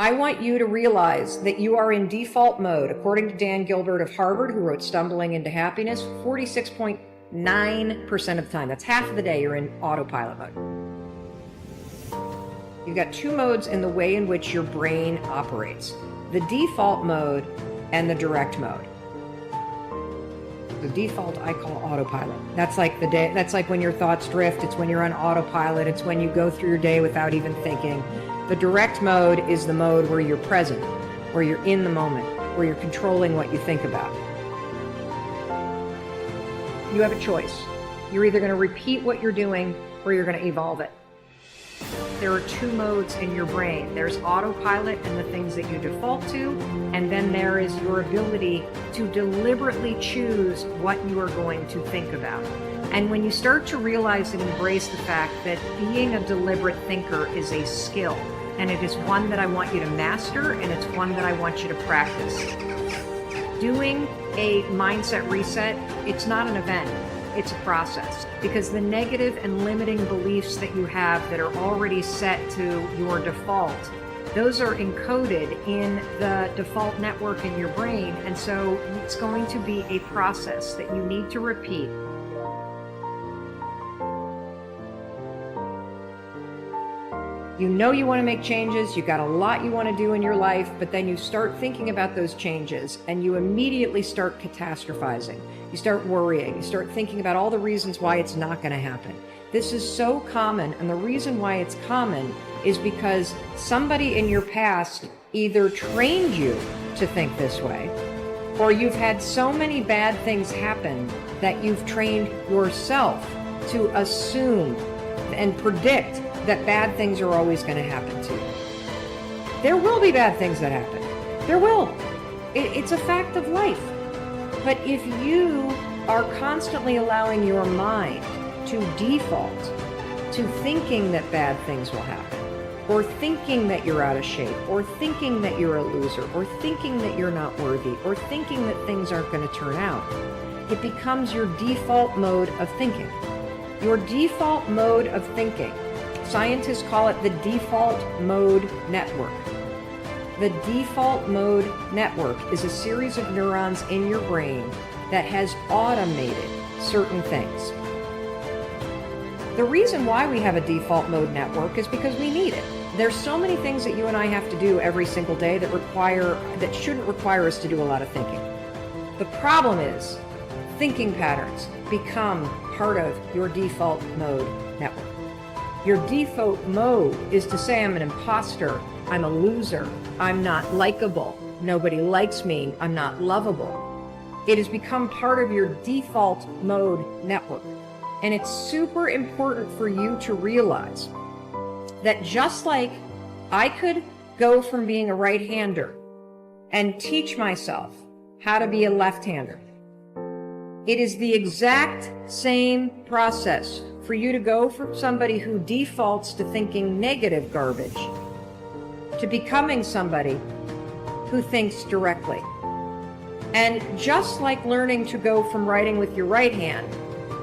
I want you to realize that you are in default mode. According to Dan Gilbert of Harvard, who wrote Stumbling into Happiness, 46.9% of the time, that's half of the day, you're in autopilot mode. You've got two modes in the way in which your brain operates: the default mode and the direct mode. The default I call autopilot. That's like the day, that's like when your thoughts drift. It's when you're on autopilot. It's when you go through your day without even thinking. The direct mode is the mode where you're present, where you're in the moment, where you're controlling what you think about. You have a choice. You're either going to repeat what you're doing or you're going to evolve it. There are two modes in your brain. There's autopilot and the things that you default to, and then there is your ability to deliberately choose what you are going to think about. And when you start to realize and embrace the fact that being a deliberate thinker is a skill, and it is one that I want you to master, and it's one that I want you to practice. Doing a mindset reset, it's not an event. It's a process, because the negative and limiting beliefs that you have that are already set to your default, those are encoded in the default network in your brain. And so it's going to be a process that you need to repeat. You know you want to make changes, you got a lot you want to do in your life, but then you start thinking about those changes and you immediately start catastrophizing. You start worrying, you start thinking about all the reasons why it's not going to happen. This is so common, and the reason why it's common is because somebody in your past either trained you to think this way, or you've had so many bad things happen that you've trained yourself to assume and predict that bad things are always going to happen to you. There will be bad things that happen. There will. It's a fact of life. But if you are constantly allowing your mind to default to thinking that bad things will happen, or thinking that you're out of shape, or thinking that you're a loser, or thinking that you're not worthy, or thinking that things aren't going to turn out, it becomes your default mode of thinking. Your default mode of thinking. Scientists call it the default mode network. The default mode network is a series of neurons in your brain that has automated certain things. The reason why we have a default mode network is because we need it. There's so many things that you and I have to do every single day that shouldn't require us to do a lot of thinking. The problem is thinking patterns become part of your default mode network. Your default mode is to say, I'm an imposter, I'm a loser, I'm not likable, nobody likes me, I'm not lovable. It has become part of your default mode network. And it's super important for you to realize that just like I could go from being a right-hander and teach myself how to be a left-hander, it is the exact same process for you to go from somebody who defaults to thinking negative garbage to becoming somebody who thinks directly. And just like learning to go from writing with your right hand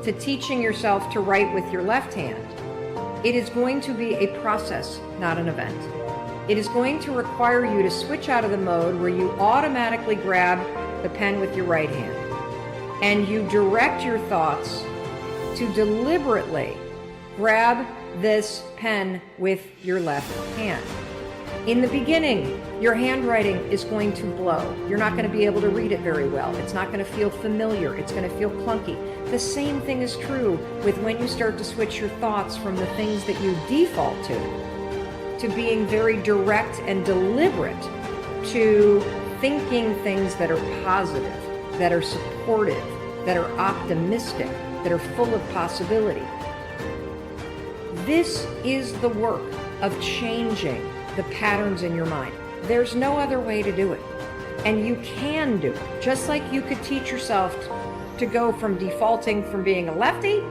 to teaching yourself to write with your left hand, it is going to be a process, not an event. It is going to require you to switch out of the mode where you automatically grab the pen with your right hand and you direct your thoughts to deliberately grab this pen with your left hand. In the beginning, your handwriting is going to blow. You're not going to be able to read it very well. It's not going to feel familiar. It's going to feel clunky. The same thing is true with when you start to switch your thoughts from the things that you default to being very direct and deliberate, to thinking things that are positive, that are supportive, that are optimistic, that are full of possibility. This is the work of changing the patterns in your mind. There's no other way to do it. And you can do it. Just like you could teach yourself to go from defaulting from being a lefty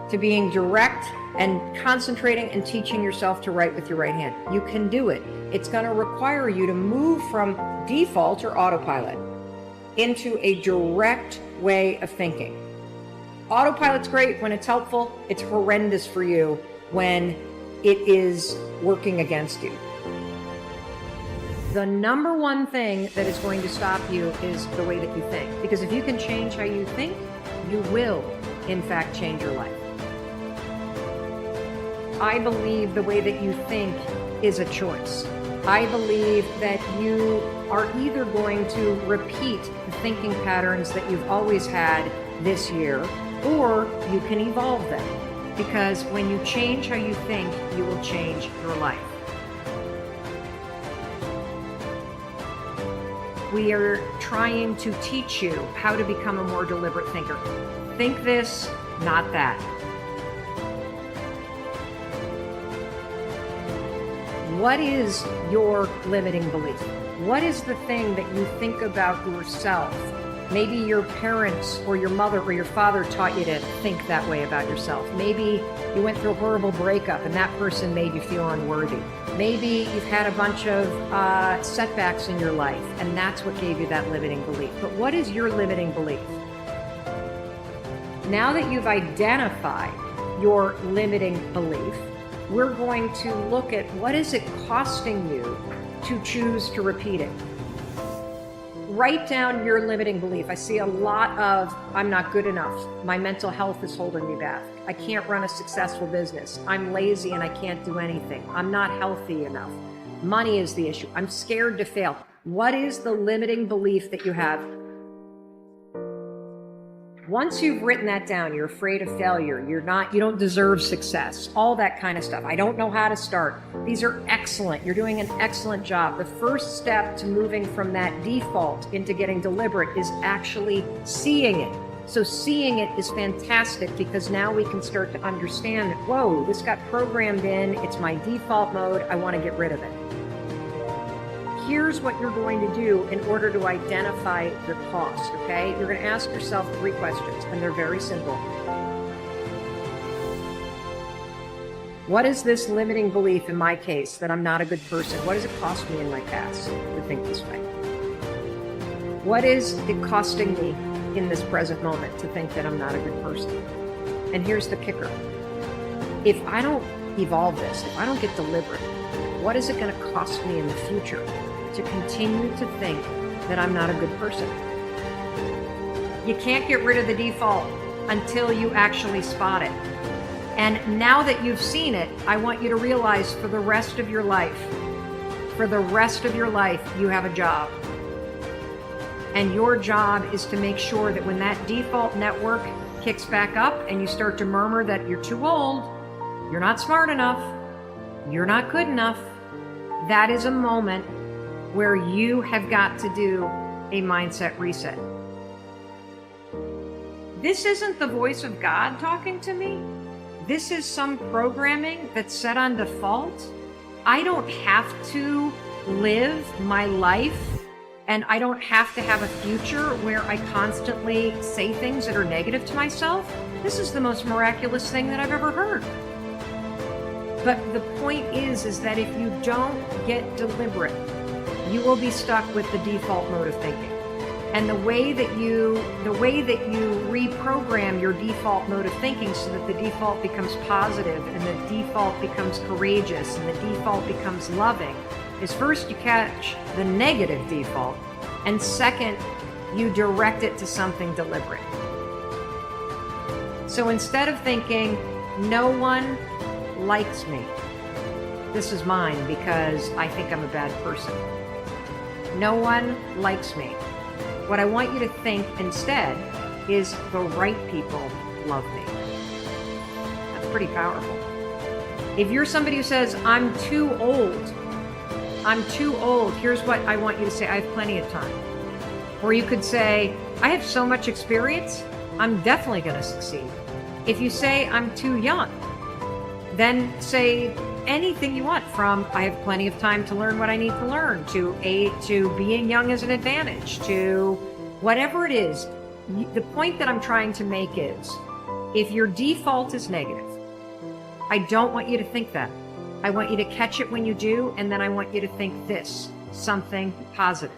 to being direct and concentrating and teaching yourself to write with your right hand. You can do it. It's going to require you to move from default or autopilot into a direct way of thinking. Autopilot's great when it's helpful. It's horrendous for you when it is working against you. The number one thing that is going to stop you is the way that you think. Because if you can change how you think, you will, in fact, change your life. I believe the way that you think is a choice. I believe that you are either going to repeat the thinking patterns that you've always had this year, or you can evolve them. Because when you change how you think, you will change your life. We are trying to teach you how to become a more deliberate thinker. Think this, not that. What is your limiting belief? What is the thing that you think about yourself? Maybe your parents or your mother or your father taught you to think that way about yourself. Maybe you went through a horrible breakup and that person made you feel unworthy. Maybe you've had a bunch of setbacks in your life and that's what gave you that limiting belief. But what is your limiting belief? Now that you've identified your limiting belief, we're going to look at what is it costing you to choose to repeat it. Write down your limiting belief. I see a lot of, I'm not good enough. My mental health is holding me back. I can't run a successful business. I'm lazy and I can't do anything. I'm not healthy enough. Money is the issue. I'm scared to fail. What is the limiting belief that you have? Once you've written that down, you're afraid of failure, you don't deserve success, all that kind of stuff. I don't know how to start. These are excellent. You're doing an excellent job. The first step to moving from that default into getting deliberate is actually seeing it. So seeing it is fantastic because now we can start to understand that, whoa, this got programmed in. It's my default mode. I want to get rid of it. Here's what you're going to do in order to identify the cost, okay? You're going to ask yourself 3 questions, and they're very simple. What is this limiting belief in my case that I'm not a good person? What does it cost me in my past to think this way? What is it costing me in this present moment to think that I'm not a good person? And here's the kicker. If I don't evolve this, if I don't get deliberate, what is it going to cost me in the future to continue to think that I'm not a good person? You can't get rid of the default until you actually spot it. And now that you've seen it, I want you to realize for the rest of your life, you have a job. And your job is to make sure that when that default network kicks back up and you start to murmur that you're too old, you're not smart enough, you're not good enough, that is a moment where you have got to do a mindset reset. This isn't the voice of God talking to me. This is some programming that's set on default. I don't have to live my life and I don't have to have a future where I constantly say things that are negative to myself. This is the most miraculous thing that I've ever heard. But the point is that if you don't get deliberate, you will be stuck with the default mode of thinking. And the way that you reprogram your default mode of thinking so that the default becomes positive and the default becomes courageous and the default becomes loving is first you catch the negative default, and second, you direct it to something deliberate. So instead of thinking, no one likes me, this is mine because I think I'm a bad person. No one likes me. What I want you to think instead is the right people love me. That's pretty powerful. If you're somebody who says, I'm too old, here's what I want you to say, I have plenty of time. Or you could say, I have so much experience, I'm definitely going to succeed. If you say, I'm too young, then say anything you want, from I have plenty of time to learn what I need to learn, to being young is an advantage, to whatever it is. The point that I'm trying to make is, if your default is negative, I don't want you to think that. I want you to catch it when you do, and then I want you to think this, something positive.